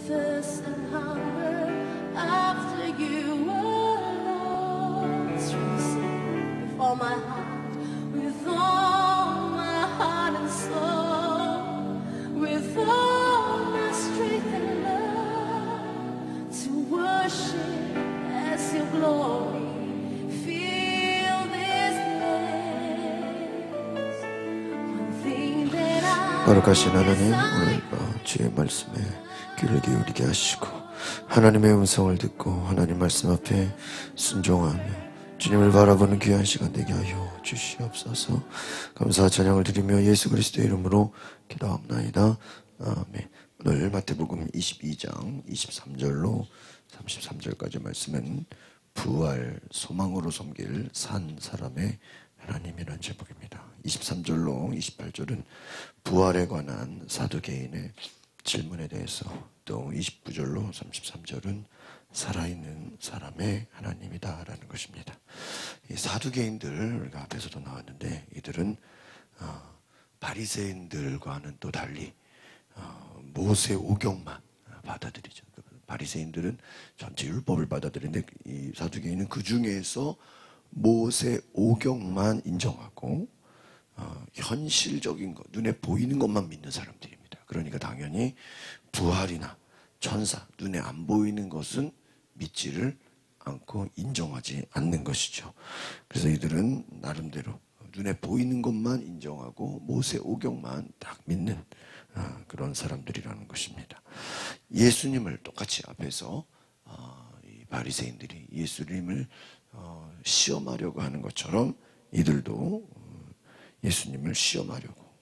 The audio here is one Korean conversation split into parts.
thirst and hunger after you alone. With all my heart, with all my heart and soul, with all my strength and love, to worship as your glory. Fill this place. One thing that I 거룩하신 하나님, 오늘 주의 말씀에 귀를 기울이게 하시고 하나님의 음성을 듣고 하나님 말씀 앞에 순종하며 주님을 바라보는 귀한 시간 되게 하여 주시옵소서. 감사 찬양을 드리며 예수 그리스도의 이름으로 기도합나이다. 아멘. 오늘 마태복음 22장 23절로 33절까지 말씀은 부활, 소망으로 섬길 산 사람의 하나님이라는 제목입니다. 23절로 28절은 부활에 관한 사두개인의 질문에 대해서, 또 29절로 33절은 살아있는 사람의 하나님이다 라는 것입니다. 이 사두개인들, 우리가 앞에서도 나왔는데 이들은 바리새인들과는 또 달리 모세 오경만 받아들이죠. 바리새인들은 전체 율법을 받아들이는데 이 사두개인은 그 중에서 모세 오경만 인정하고 현실적인 것, 눈에 보이는 것만 믿는 사람들입니다. 그러니까 당연히 부활이나 천사, 눈에 안 보이는 것은 믿지를 않고 인정하지 않는 것이죠. 그래서 이들은 나름대로 눈에 보이는 것만 인정하고 모세 오경만 딱 믿는 그런 사람들이라는 것입니다. 예수님을 똑같이 앞에서 이 바리새인들이 예수님을 시험하려고 하는 것처럼 이들도 예수님을 시험하려고,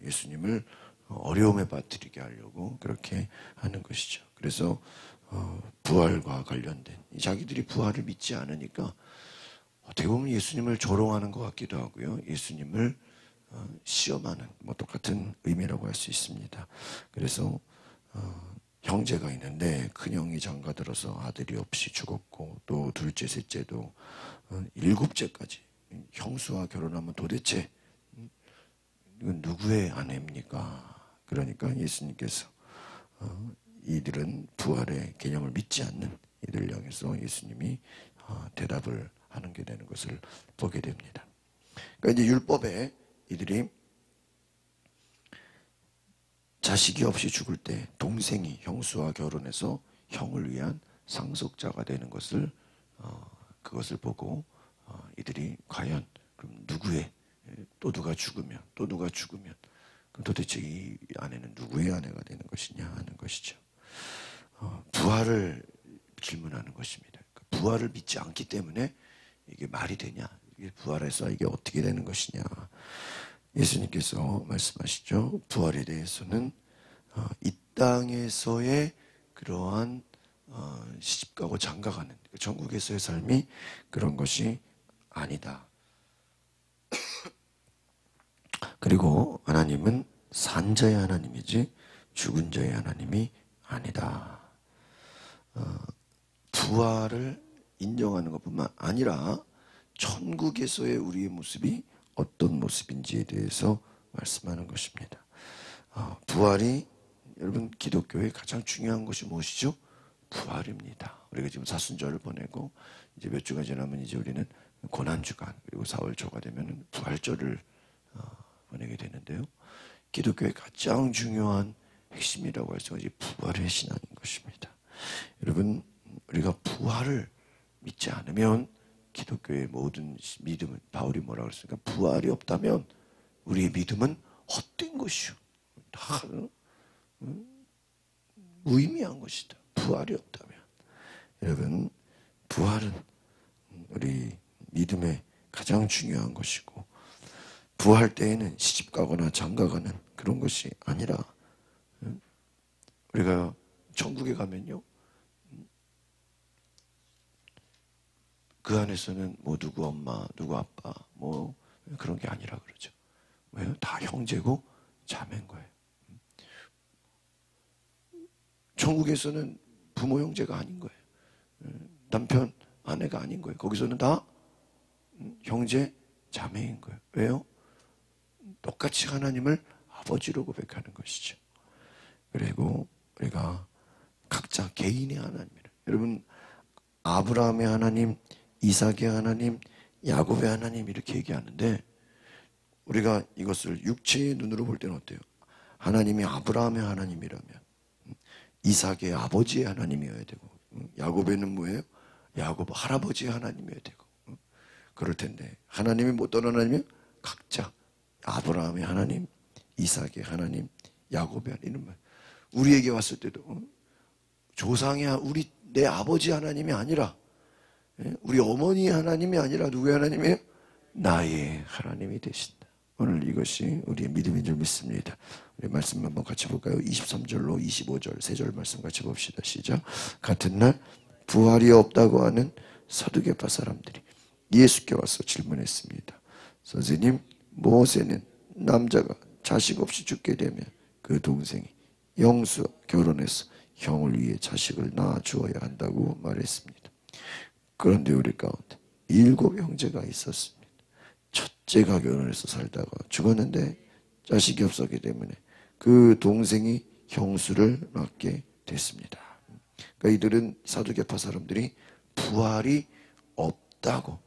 예수님을 어려움에 빠뜨리게 하려고 그렇게 하는 것이죠. 그래서 부활과 관련된, 자기들이 부활을 믿지 않으니까 어떻게 보면 예수님을 조롱하는 것 같기도 하고요, 예수님을 시험하는 똑같은 의미라고 할 수 있습니다. 그래서 형제가 있는데 큰형이 장가들어서 아들이 없이 죽었고, 또 둘째, 셋째도 7째까지 형수와 결혼하면 도대체 이건 누구의 아내입니까? 그러니까 예수님께서 이들은 부활의 개념을 믿지 않는 이들 향해서 예수님이 대답을 하는 게 되는 것을 보게 됩니다. 그러니까 이제 율법에 이들이 자식이 없이 죽을 때 동생이 형수와 결혼해서 형을 위한 상속자가 되는 것을 그것을 보고 이들이 과연 그럼 누구의, 또 누가 죽으면 그럼 도대체 이 아내는 누구의 아내가 되는 것이냐 하는 것이죠. 부활을 질문하는 것입니다. 부활을 믿지 않기 때문에 이게 말이 되냐, 이게 부활해서 이게 어떻게 되는 것이냐. 예수님께서 말씀하시죠. 부활에 대해서는 이 땅에서의 그러한 시집가고 장가가는 천국에서의 삶이 그런 것이 아니다. 그리고 하나님은 산자의 하나님이지 죽은 자의 하나님이 아니다. 부활을 인정하는 것뿐만 아니라 천국에서의 우리의 모습이 어떤 모습인지에 대해서 말씀하는 것입니다. 부활이, 여러분, 기독교의 가장 중요한 것이 무엇이죠? 부활입니다. 우리가 지금 사순절을 보내고 이제 몇 주가 지나면 이제 우리는 고난주간, 그리고 4월 초가 되면 부활절을 보내게 되는데요. 기독교의 가장 중요한 핵심이라고 할 수 있는 부활의 신앙인 것입니다. 여러분, 우리가 부활을 믿지 않으면 기독교의 모든 믿음은, 바울이 뭐라고 했습니까? 부활이 없다면 우리의 믿음은 헛된 것이요, 다 무의미한 것이다. 부활이 없다면. 여러분, 부활은 우리 믿음의 가장 중요한 것이고, 부활 때에는 시집가거나 장가가는 그런 것이 아니라, 우리가 천국에 가면요, 그 안에서는 누구 엄마, 누구 아빠, 그런 게 아니라 그러죠. 왜요? 다 형제고 자매인 거예요. 천국에서는 부모 형제가 아닌 거예요. 남편, 아내가 아닌 거예요. 거기서는 다 형제, 자매인 거예요. 왜요? 똑같이 하나님을 아버지로 고백하는 것이죠. 그리고 우리가 각자 개인의 하나님이라. 여러분, 아브라함의 하나님, 이삭의 하나님, 야곱의 하나님 이렇게 얘기하는데, 우리가 이것을 육체의 눈으로 볼 때는 어때요? 하나님이 아브라함의 하나님이라면 이삭의 아버지의 하나님이어야 되고, 야곱에는 뭐예요? 야곱 할아버지의 하나님이어야 되고, 그럴 텐데 하나님이 뭐 어떤 하나님이요? 각자 아브라함의 하나님, 이삭의 하나님, 야곱의 하나님. 이런 말. 우리에게 왔을 때도 조상의 우리 내 아버지 하나님이 아니라, 우리 어머니 하나님이 아니라 누구의 하나님이에요? 나의 하나님이 되신다. 오늘 이것이 우리의 믿음인 줄 믿습니다. 우리 말씀 한번 같이 볼까요? 23절로 25절 세 절 말씀 같이 봅시다. 시작. 같은 날 부활이 없다고 하는 사두개파 사람들이 예수께 와서 질문했습니다. 선생님, 모세는 남자가 자식 없이 죽게 되면 그 동생이 영수와 결혼해서 형을 위해 자식을 낳아 주어야 한다고 말했습니다. 그런데 우리 가운데 7 형제가 있었습니다. 첫째가 결혼해서 살다가 죽었는데 자식이 없었기 때문에 그 동생이 형수를 맡게 됐습니다. 그러니까 이들은 사두개파 사람들이 부활이 없다고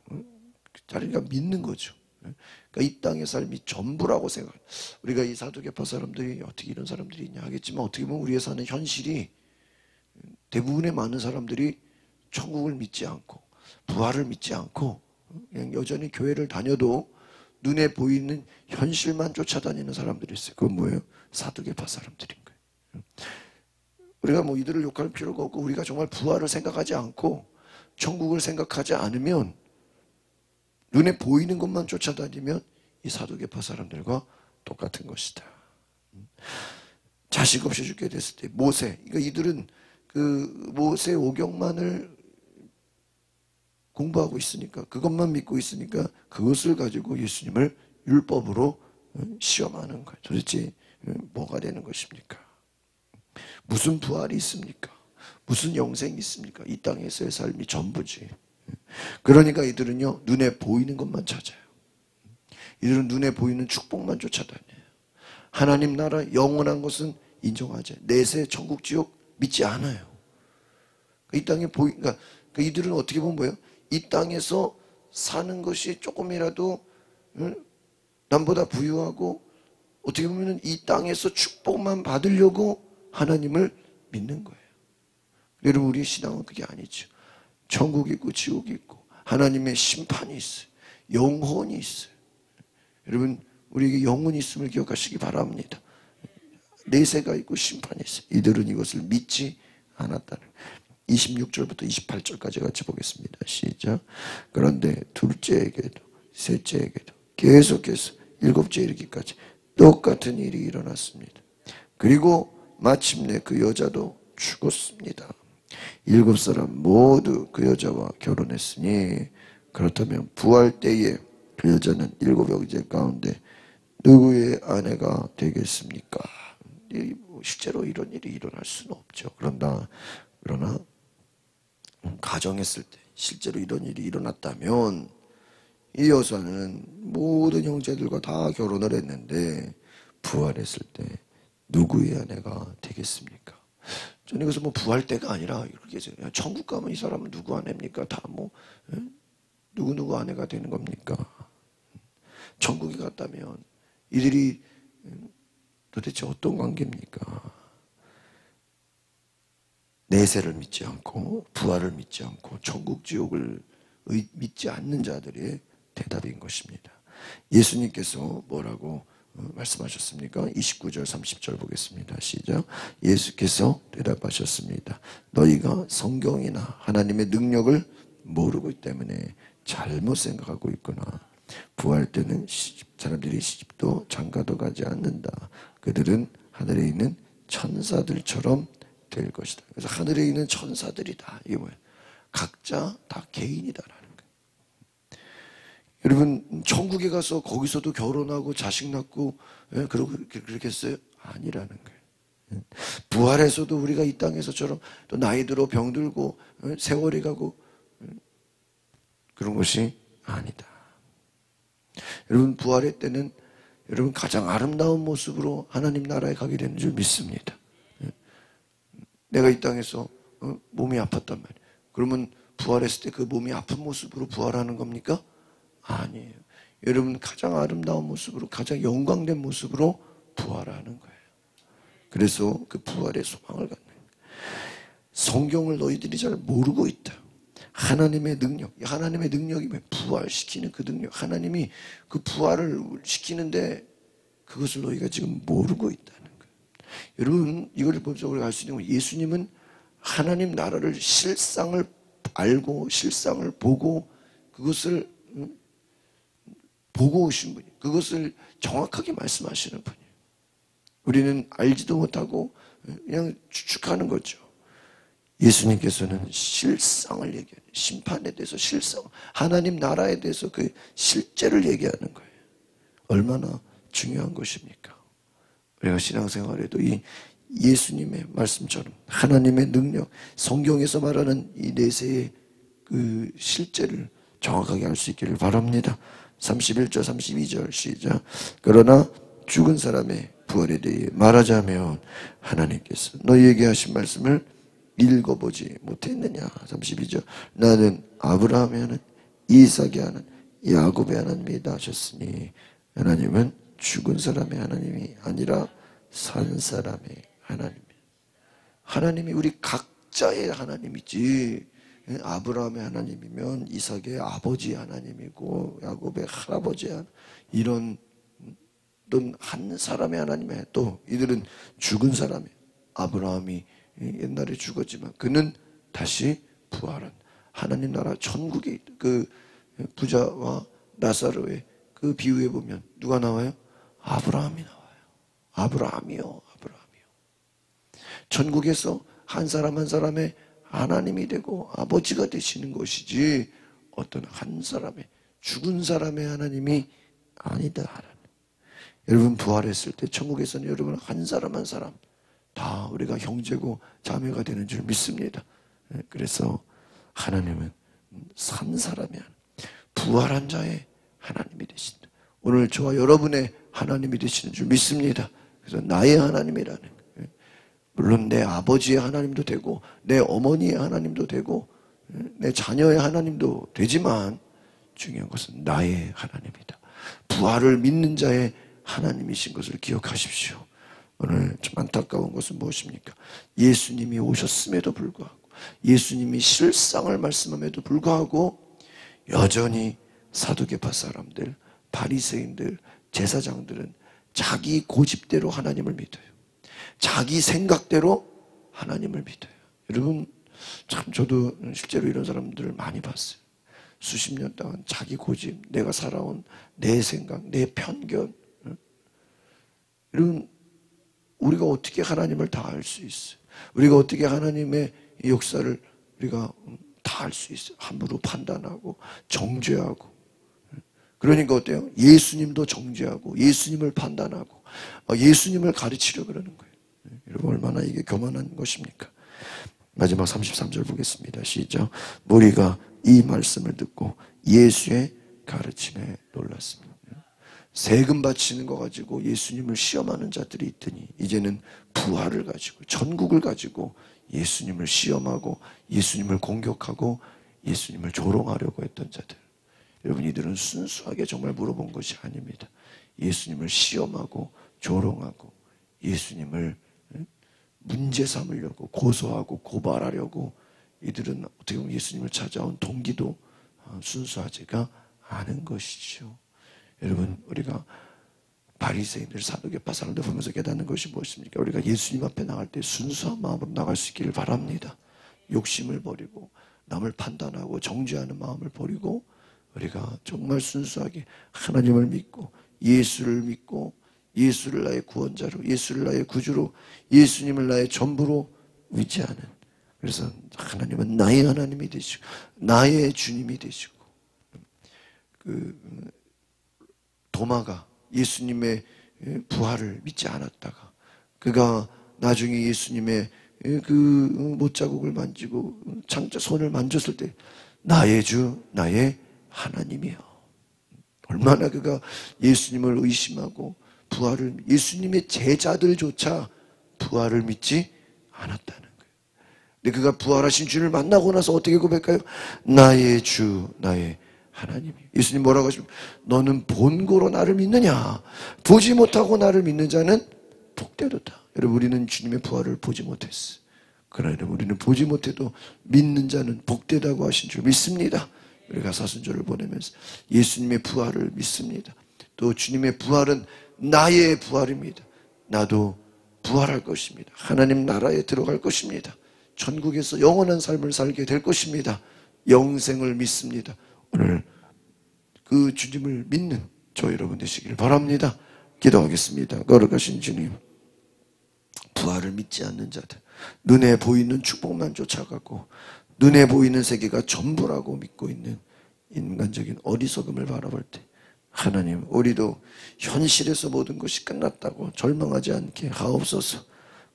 자기가 믿는 거죠. 그러니까 이 땅의 삶이 전부라고 생각. 우리가 이 사두개파 사람들이 어떻게 이런 사람들이 있냐 하겠지만, 어떻게 보면 우리가 사는 현실이 대부분의 많은 사람들이 천국을 믿지 않고 부활을 믿지 않고 그냥 여전히 교회를 다녀도 눈에 보이는 현실만 쫓아다니는 사람들이 있어요. 그건 뭐예요? 사두개파 사람들인 거예요. 우리가 뭐 이들을 욕할 필요가 없고, 우리가 정말 부활을 생각하지 않고 천국을 생각하지 않으면, 눈에 보이는 것만 쫓아다니면 이 사두개파 사람들과 똑같은 것이다. 자식 없이 죽게 됐을 때 모세, 그러니까 이들은 그 모세 오경만을 공부하고 있으니까, 그것만 믿고 있으니까 그것을 가지고 예수님을 율법으로 시험하는 거예요. 도대체 뭐가 되는 것입니까? 무슨 부활이 있습니까? 무슨 영생이 있습니까? 이 땅에서의 삶이 전부지. 그러니까 이들은요, 눈에 보이는 것만 찾아요. 이들은 눈에 보이는 축복만 쫓아다녀요. 하나님 나라 영원한 것은 인정하지, 내세 천국 지옥 믿지 않아요. 이 땅에 그러니까 이들은 어떻게 보면 뭐예요? 이 땅에서 사는 것이 조금이라도 남보다 부유하고, 어떻게 보면 이 땅에서 축복만 받으려고 하나님을 믿는 거예요. 여러분, 우리의 신앙은 그게 아니죠. 천국이 있고 지옥이 있고 하나님의 심판이 있어요. 영혼이 있어요. 여러분, 우리에게 영혼이 있음을 기억하시기 바랍니다. 내세가 있고 심판이 있어요. 이들은 이것을 믿지 않았다는. 26절부터 28절까지 같이 보겠습니다. 시작. 그런데 둘째에게도 셋째에게도 계속해서 7째 이르기까지 똑같은 일이 일어났습니다. 그리고 마침내 그 여자도 죽었습니다. 7사람 모두 그 여자와 결혼했으니, 그렇다면 부활 때에 그 여자는 7 형제 가운데 누구의 아내가 되겠습니까? 실제로 이런 일이 일어날 수는 없죠. 그러나 가정했을 때 실제로 이런 일이 일어났다면, 이 여자는 모든 형제들과 다 결혼을 했는데 부활했을 때 누구의 아내가 되겠습니까? 저는 이것은 뭐 부활 때가 아니라 이렇게 해서, 천국 가면 이 사람은 누구 아내입니까? 다 뭐 누구 아내가 되는 겁니까? 천국에 갔다면 이들이 도대체 어떤 관계입니까? 내세를 믿지 않고 부활을 믿지 않고 천국 지옥을 믿지 않는 자들의 대답인 것입니다. 예수님께서 뭐라고 말씀하셨습니까? 29절 30절 보겠습니다. 시작. 예수께서 대답하셨습니다. 너희가 성경이나 하나님의 능력을 모르기 때문에 잘못 생각하고 있구나. 부활 때는 사람들이 시집도 장가도 가지 않는다. 그들은 하늘에 있는 천사들처럼 될 것이다. 그래서 하늘에 있는 천사들이다. 이게 뭐예요? 각자 다 개인이다라는 거예요. 여러분, 천국에 가서 거기서도 결혼하고 자식 낳고 그러고 그렇게 했어요? 아니라는 거예요. 부활에서도 우리가 이 땅에서처럼 또 나이 들어 병들고 세월이 가고 그런 것이 아니다. 여러분, 부활의 때는 여러분 가장 아름다운 모습으로 하나님 나라에 가게 되는 줄 믿습니다. 내가 이 땅에서 몸이 아팠단 말이에요. 그러면 부활했을 때 그 몸이 아픈 모습으로 부활하는 겁니까? 아니에요. 여러분 가장 아름다운 모습으로, 가장 영광된 모습으로 부활하는 거예요. 그래서 그 부활의 소망을 갖는 거예요. 성경을 너희들이 잘 모르고 있다. 하나님의 능력이 왜 부활시키는 그 능력, 하나님이 그 부활을 시키는데 그것을 너희가 지금 모르고 있다는 거예요. 여러분 이걸 보면서 우리가 알 수 있는 건 예수님은 하나님 나라를 실상을 알고 실상을 보고 그것을 보고 오신 분이에요. 그것을 정확하게 말씀하시는 분이에요. 우리는 알지도 못하고 그냥 추측하는 거죠. 예수님께서는 실상을 얘기하는, 심판에 대해서 실상, 하나님 나라에 대해서 그 실제를 얘기하는 거예요. 얼마나 중요한 것입니까? 우리가 신앙생활에도 이 예수님의 말씀처럼 하나님의 능력, 성경에서 말하는 이 내세의 그 실제를 정확하게 알 수 있기를 바랍니다. 31절 32절 시작. 그러나 죽은 사람의 부활에 대해 말하자면 하나님께서 너희에게 하신 말씀을 읽어보지 못했느냐. 32절. 나는 아브라함의 하나님, 이삭의 하나님, 야곱의 하나님이다 하셨으니 하나님은 죽은 사람의 하나님이 아니라 산 사람의 하나님이에요. 하나님이 우리 각자의 하나님이지, 아브라함의 하나님이면 이삭의 아버지 하나님이고 야곱의 할아버지 하나님, 이런 한 사람의 하나님이에요. 또 이들은 죽은 사람이에요. 아브라함이 옛날에 죽었지만 그는 다시 부활한 하나님 나라 천국에 그 부자와 나사로의 그 비유에 보면 누가 나와요? 아브라함이 나와요. 아브라함이요. 천국에서 한 사람 한 사람의 하나님이 되고 아버지가 되시는 것이지 어떤 한 사람의 죽은 사람의 하나님이 아니다. 하나님. 여러분 부활했을 때 천국에서는 여러분 한 사람 한 사람 다 우리가 형제고 자매가 되는 줄 믿습니다. 그래서 하나님은 산 사람이 하나님, 부활한 자의 하나님이 되신다. 오늘 저와 여러분의 하나님이 되시는 줄 믿습니다. 그래서 나의 하나님이라는 거예요. 물론 내 아버지의 하나님도 되고 내 어머니의 하나님도 되고 내 자녀의 하나님도 되지만 중요한 것은 나의 하나님이다. 부활을 믿는 자의 하나님이신 것을 기억하십시오. 오늘 좀 안타까운 것은 무엇입니까? 예수님이 오셨음에도 불구하고 예수님이 실상을 말씀함에도 불구하고 여전히 사두개파 사람들, 바리새인들, 제사장들은 자기 고집대로 하나님을 믿어요. 자기 생각대로 하나님을 믿어요. 여러분 참 저도 실제로 이런 사람들을 많이 봤어요. 수십 년 동안 자기 고집, 내가 살아온 내 생각, 내 편견. 여러분 우리가 어떻게 하나님을 다 알 수 있어요? 우리가 어떻게 하나님의 역사를 우리가 다 알 수 있어요? 함부로 판단하고 정죄하고. 그러니까 어때요? 예수님도 정죄하고 예수님을 판단하고 예수님을 가르치려 그러는 거예요. 여러분 얼마나 이게 교만한 것입니까? 마지막 33절 보겠습니다. 시작. 무리가 이 말씀을 듣고 예수의 가르침에 놀랐습니다. 세금 바치는 거 가지고 예수님을 시험하는 자들이 있더니 이제는 부활을 가지고 천국을 가지고 예수님을 시험하고 예수님을 공격하고 예수님을 조롱하려고 했던 자들. 여러분 이들은 순수하게 정말 물어본 것이 아닙니다. 예수님을 시험하고 조롱하고 예수님을 문제 삼으려고 고소하고 고발하려고 이들은 어떻게 보면 예수님을 찾아온 동기도 순수하지가 않은 것이죠. 여러분 우리가 바리새인들, 사두개파 사람들 보면서 깨닫는 것이 무엇입니까? 우리가 예수님 앞에 나갈 때 순수한 마음으로 나갈 수 있기를 바랍니다. 욕심을 버리고 남을 판단하고 정죄하는 마음을 버리고 우리가 정말 순수하게 하나님을 믿고 예수를 믿고 예수를 나의 구원자로, 예수를 나의 구주로, 예수님을 나의 전부로 위지하는, 그래서 하나님은 나의 하나님이 되시고 나의 주님이 되시고, 도마가 예수님의 부활을 믿지 않았다가 그가 나중에 예수님의 그 못자국을 만지고 창자 손을 만졌을 때 나의 주, 나의 하나님이요. 얼마나 그가 예수님을 의심하고 부활을, 예수님의 제자들조차 부활을 믿지 않았다는 거예요. 근데 그가 부활하신 주를 만나고 나서 어떻게 고백해요? 나의 주, 나의 하나님이. 예수님 뭐라고 하십니까? 너는 본고로 나를 믿느냐? 보지 못하고 나를 믿는 자는 복되도다. 여러분, 우리는 주님의 부활을 보지 못했어. 그러나 우리는 보지 못해도 믿는 자는 복되다고 하신 줄 믿습니다. 우리가 사순절을 보내면서 예수님의 부활을 믿습니다. 또 주님의 부활은 나의 부활입니다. 나도 부활할 것입니다. 하나님 나라에 들어갈 것입니다. 천국에서 영원한 삶을 살게 될 것입니다. 영생을 믿습니다. 오늘 그 주님을 믿는 저 여러분 되시길 바랍니다. 기도하겠습니다. 거룩하신 주님, 부활을 믿지 않는 자들, 눈에 보이는 축복만 쫓아가고 눈에 보이는 세계가 전부라고 믿고 있는 인간적인 어리석음을 바라볼 때 하나님, 우리도 현실에서 모든 것이 끝났다고 절망하지 않게 하옵소서.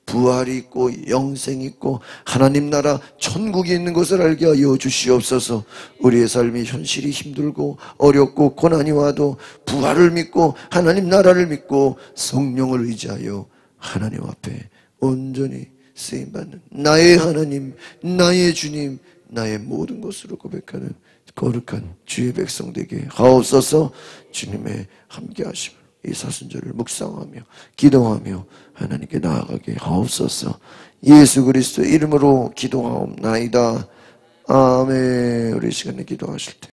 부활이 있고 영생이 있고 하나님 나라 천국이 있는 것을 알게 하여 주시옵소서. 우리의 삶이 현실이 힘들고 어렵고 고난이 와도 부활을 믿고 하나님 나라를 믿고 성령을 의지하여 하나님 앞에 온전히 쓰임받는 나의 하나님, 나의 주님, 나의 모든 것으로 고백하는 거룩한 주의 백성 되게 하옵소서. 주님의 함께 하심을 이 사순절을 묵상하며 기도하며 하나님께 나아가게 하옵소서. 예수 그리스도의 이름으로 기도하옵나이다. 아멘. 우리 시간에 기도하실 때